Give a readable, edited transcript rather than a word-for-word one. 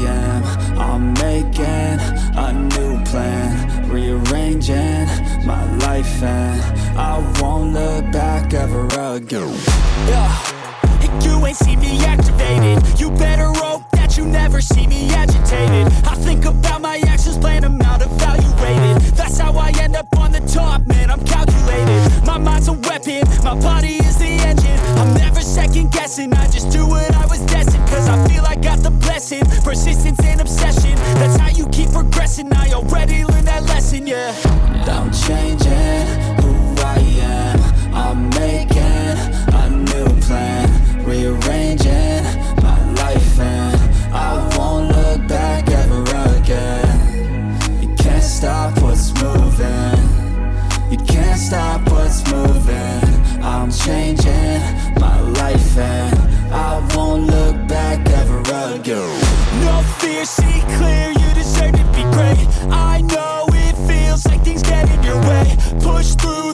am. I'm making a new plan, rearranging my life, and I won't look back ever again. You ain't see me activated. You better hope that you never see me agitated. I think about my actions, plan them out, evaluated. That's how I end up on the top, man, I'm calculated. My mind's a weapon, my body is the engine. I'm never second guessing, I just do what I was destined. Cause I feel I got the blessing, persistence and obsession. That's how you keep progressing, I already learned that lesson, yeah. I'm changing who I am. I'm making a new plan, rearranging my life, and I won't look back ever again. You can't stop what's moving. You can't stop what's moving. I'm changing my life, and I won't look back ever again. No fear, see clear, you deserve to be great. I know it feels like things get in your way. Push through